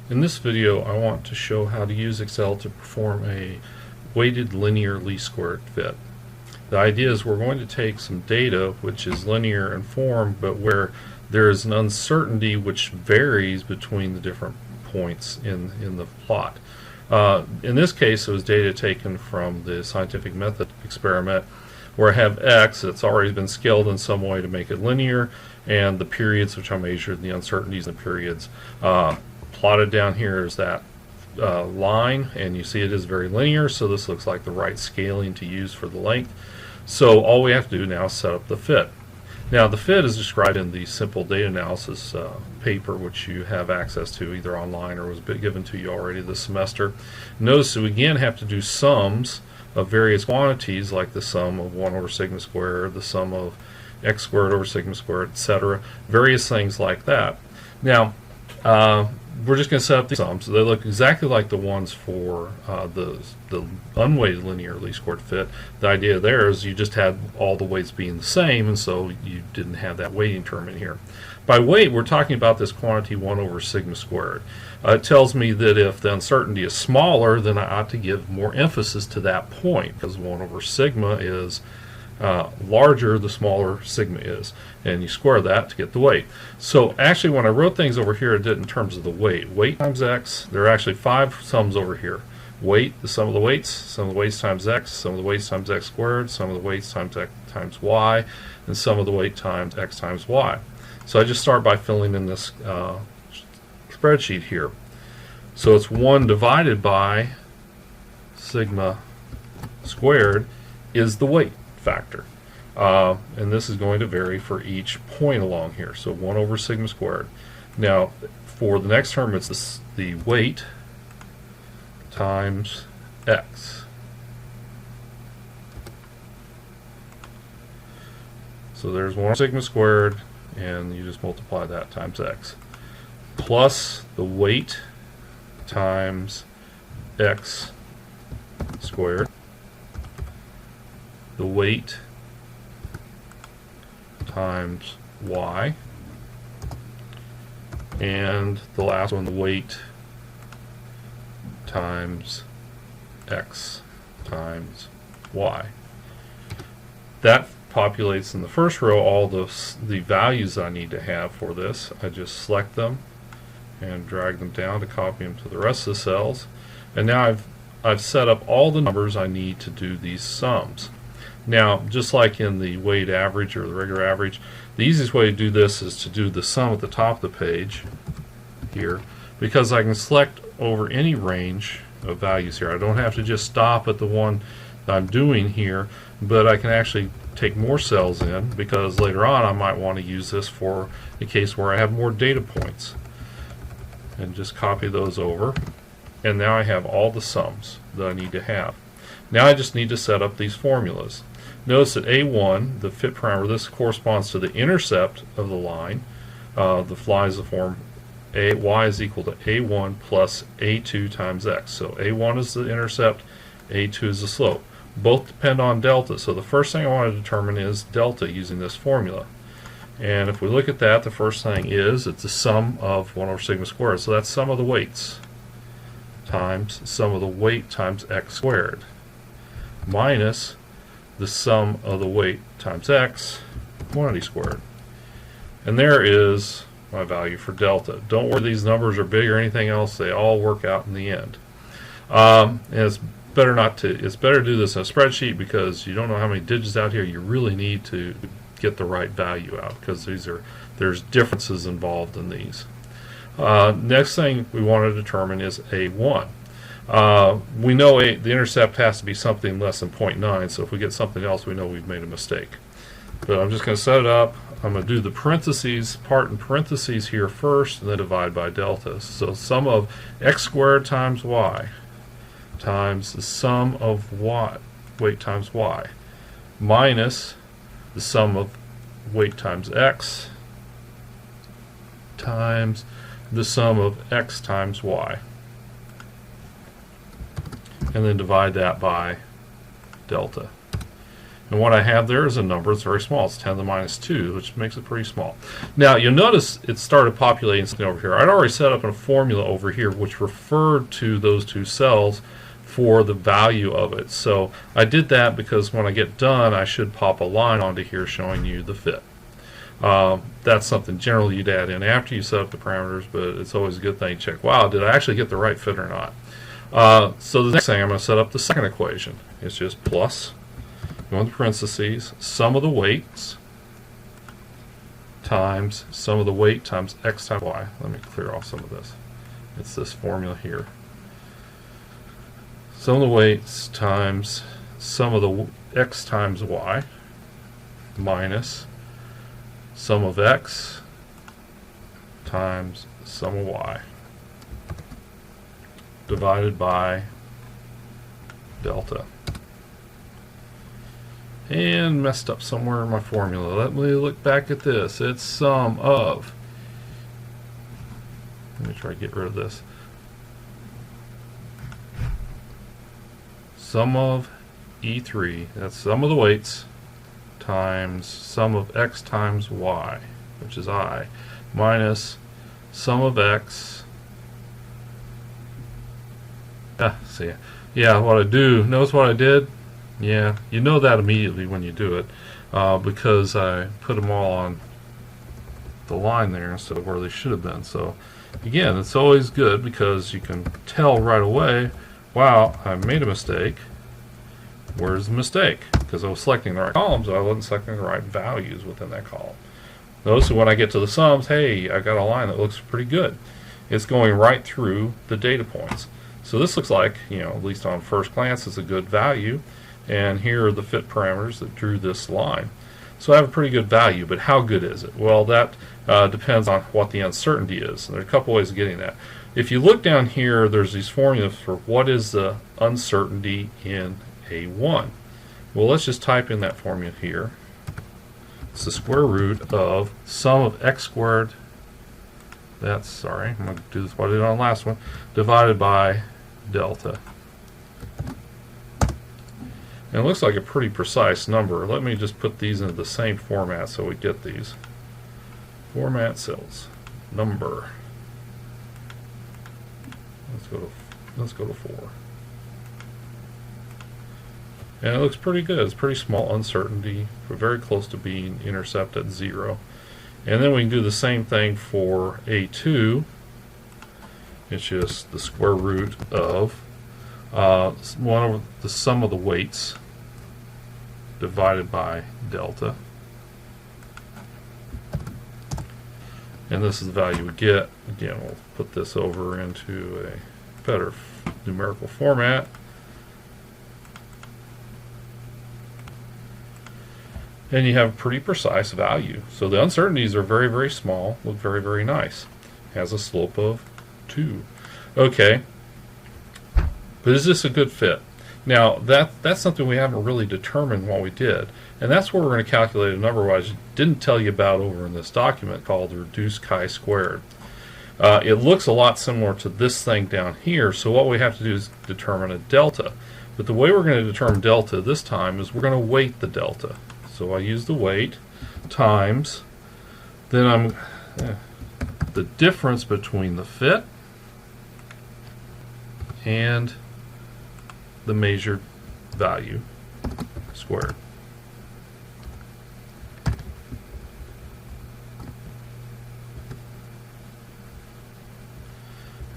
In this video, I want to show how to use Excel to perform a weighted linear least squared fit. The idea is we're going to take some data which is linear in form, but where there is an uncertainty which varies between the different points in the plot. In this case, it was data taken from the scientific method experiment, where I have x that's already been scaled in some way to make it linear, and the periods which I measured, the uncertainties in the periods. Plotted down here is that line, and you see it is very linear, so this looks like the right scaling to use for the length. So all we have to do now is set up the fit. Now the fit is described in the simple data analysis paper, which you have access to either online or was given to you already this semester. Notice that we again have to do sums of various quantities, like the sum of 1 over sigma squared, the sum of x squared over sigma squared, etc. Various things like that. Now we're just going to set up these sums. They look exactly like the ones for the unweighted linear least squared fit. The idea there is you just had all the weights being the same, and so you didn't have that weighting term in here. By weight, we're talking about this quantity 1 over sigma squared. It tells me that if the uncertainty is smaller, then I ought to give more emphasis to that point, because 1 over sigma is larger the smaller sigma is, and you square that to get the weight. So actually, when I wrote things over here, I did in terms of the weight times x. There are actually 5 sums over here. Weight, the sum of the weights times x, sum of the weights times x squared, sum of the weights times x times y, and sum of the weight times x times y. So I just start by filling in this spreadsheet here. So it's 1 divided by sigma squared is the weight factor, and this is going to vary for each point along here. So 1 over sigma squared. Now for the next term, it's the weight times x. So there's 1 sigma squared, and you just multiply that times x, plus the weight times x squared, the weight times y, and the last one, the weight times x times y. That populates in the first row all the values I need to have for this. I just select them and drag them down to copy them to the rest of the cells, and now I've set up all the numbers I need to do these sums. Now, just like in the weighted average or the regular average, the easiest way to do this is to do the sum at the top of the page here, because I can select over any range of values here. I don't have to just stop at the one that I'm doing here, but I can actually take more cells in, because later on I might want to use this for a case where I have more data points. And just copy those over, and now I have all the sums that I need to have. Now I just need to set up these formulas. Notice that A1, the fit parameter, this corresponds to the intercept of the line. The fly is the form y is equal to A1 plus A2 times x. So A1 is the intercept, A2 is the slope. Both depend on delta, so the first thing I want to determine is delta using this formula. And if we look at that, the first thing is it's the sum of 1 over sigma squared. So that's sum of the weights times sum of the weight times x squared, minus the sum of the weight times x quantity squared. And there is my value for delta. Don't worry, these numbers are big or anything else. They all work out in the end. And it's better to do this in a spreadsheet, because you don't know how many digits out here. You really need to get the right value out, because there's differences involved in these. Next thing we want to determine is A1. We know the intercept has to be something less than 0.9, so if we get something else, we know we've made a mistake. But I'm just going to set it up. I'm going to do the parentheses, part in parentheses here first, and then divide by delta. So sum of x squared times y times the sum of weight times y, minus the sum of weight times x times the sum of x times y, and then divide that by delta. And what I have there is a number that's very small. It's 10 to the minus 2, which makes it pretty small. Now, you'll notice it started populating something over here. I'd already set up a formula over here which referred to those two cells for the value of it. So I did that because when I get done, I should pop a line onto here showing you the fit. That's something generally you'd add in after you set up the parameters, but it's always a good thing to check, wow, did I actually get the right fit or not? So the next thing, I'm going to set up the second equation. It's just plus, go into parentheses, sum of the weights times sum of the weight times x times y. Let me clear off some of this. It's this formula here. Sum of the weights times sum of the x times y minus sum of x times sum of y divided by delta. And messed up somewhere in my formula. Let me look back at this. It's sum of, let me try to get rid of this. Sum of E3, that's sum of the weights, times sum of x times y, which is I, minus sum of x. See, yeah, what I do, notice what I did? Yeah, you know that immediately when you do it, because I put them all on the line there instead of where they should have been. So again, it's always good because you can tell right away, wow, I made a mistake. Where's the mistake? Because I was selecting the right columns, but I wasn't selecting the right values within that column. Notice that when I get to the sums, hey, I got a line that looks pretty good. It's going right through the data points. So this looks like, you know, at least on first glance, it's a good value. And here are the fit parameters that drew this line. So I have a pretty good value, but how good is it? Well, that depends on what the uncertainty is. And there are a couple ways of getting that. If you look down here, there's these formulas for what is the uncertainty in A1. Well, let's just type in that formula here. It's the square root of sum of x squared, that's, sorry, I'm going to do this what I did on the last one, divided by delta. And it looks like a pretty precise number. Let me just put these into the same format so we get these. Format cells. Number. Let's go to 4. And it looks pretty good. It's pretty small uncertainty. We're very close to being intercept at 0. And then we can do the same thing for A2. It's just the square root of 1 over the sum of the weights divided by delta. And this is the value we get. Again, we'll put this over into a better numerical format. And you have a pretty precise value. So the uncertainties are very, very small, look very, very nice. Has a slope of 2. Okay. But is this a good fit? Now, that's something we haven't really determined what we did. And that's where we're going to calculate a number I didn't tell you about over in this document called the reduced chi-squared. It looks a lot similar to this thing down here, so what we have to do is determine a delta. But the way we're going to determine delta this time is we're going to weight the delta. So I use the weight times, then the difference between the fit and the measured value squared.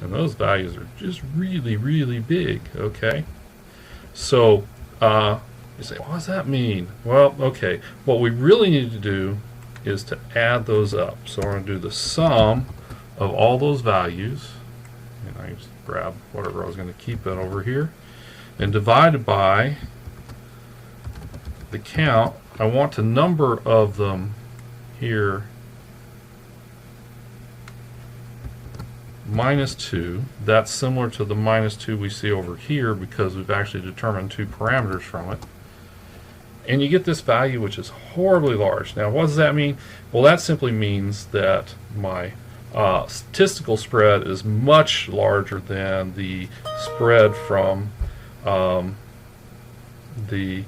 And those values are just really, really big, okay? So, you say, what does that mean? Well, okay, what we really need to do is to add those up. So we're going to do the sum of all those values, and I just grab whatever I was going to keep it over here, and divided by the count. I want the number of them here -2. That's similar to the -2 we see over here because we've actually determined 2 parameters from it. And you get this value which is horribly large. Now what does that mean? Well, that simply means that my statistical spread is much larger than the spread from the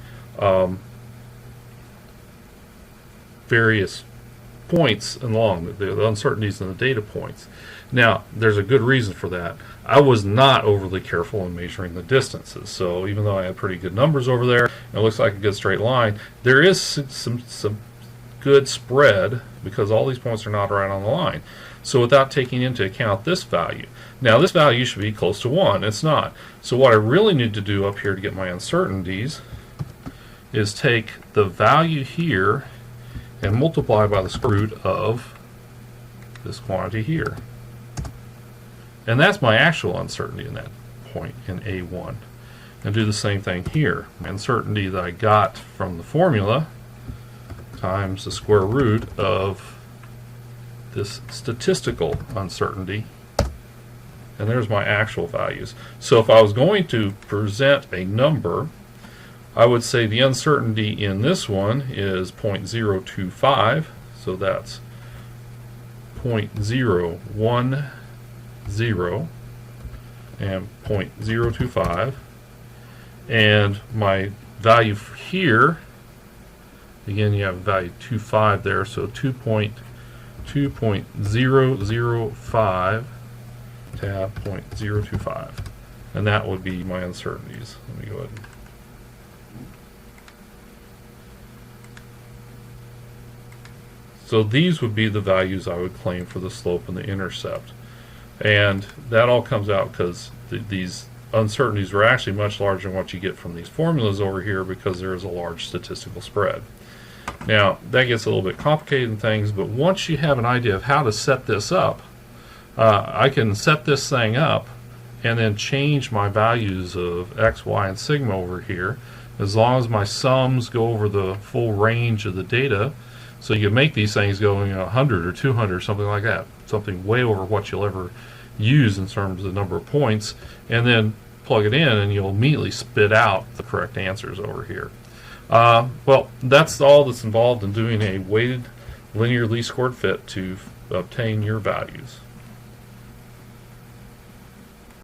various points along the uncertainties in the data points. Now, there's a good reason for that. I was not overly careful in measuring the distances, so even though I had pretty good numbers over there, and it looks like a good straight line, there is some good spread because all these points are not right on the line. So without taking into account this value. Now this value should be close to 1. It's not. So what I really need to do up here to get my uncertainties is take the value here and multiply by the square root of this quantity here. And that's my actual uncertainty in that point in A1. And do the same thing here. My uncertainty that I got from the formula times the square root of this statistical uncertainty, and there's my actual values. So if I was going to present a number, I would say the uncertainty in this one is 0.025, so that's 0.010 and 0.025, and my value here, again you have value 25 there, so 2.005 tab 0.025, and that would be my uncertainties. Let me go ahead. So these would be the values I would claim for the slope and the intercept, and that all comes out because these uncertainties are actually much larger than what you get from these formulas over here because there is a large statistical spread. Now that gets a little bit complicated in things, but once you have an idea of how to set this up, I can set this thing up and then change my values of x, y, and sigma over here as long as my sums go over the full range of the data. So you can make these things go 100 or 200 or something like that, something way over what you'll ever use in terms of the number of points, and then plug it in and you'll immediately spit out the correct answers over here. Well, that's all that's involved in doing a weighted linear least squared fit to obtain your values.